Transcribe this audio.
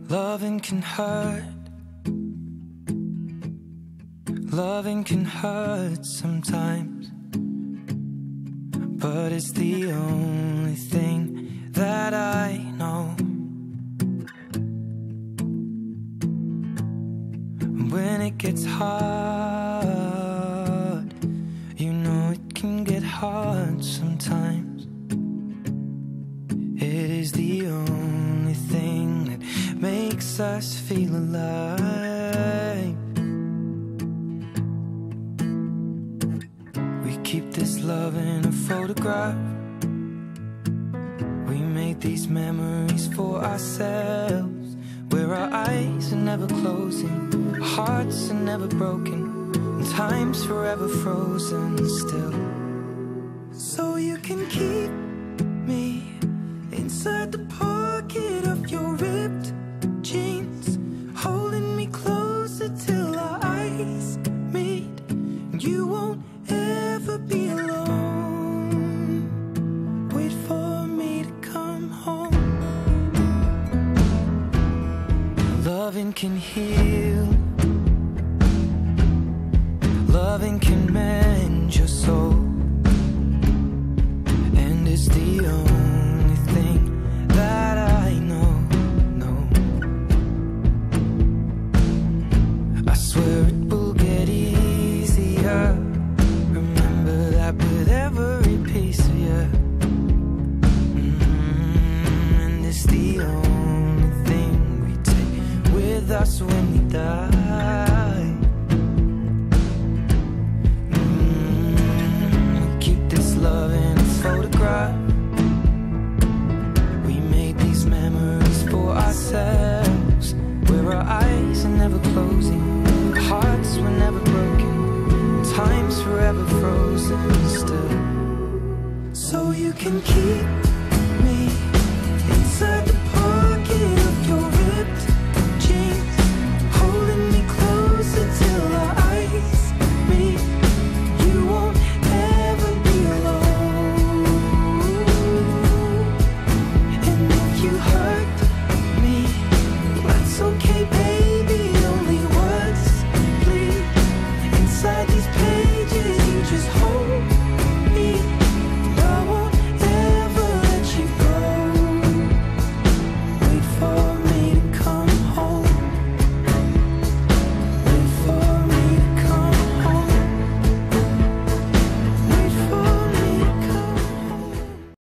Loving can hurt. Loving can hurt sometimes, but it's the only thing that I know. When it gets hard, you know it can get hard sometimes. It is the only thing that makes us feel alive. We keep this love in a photograph. We made these memories for ourselves, where our eyes are never closing, our hearts are never broken, and time's forever frozen still. So you can keep me inside the pocket of your ripped jeans, holding me closer till our eyes meet. You won't ever be alone. Wait for me to come home. Loving can heal. Loving can mend your soul, and it's the only thing that I know. I swear it will get easier. Remember that with every piece of you. And it's the only thing we take with us when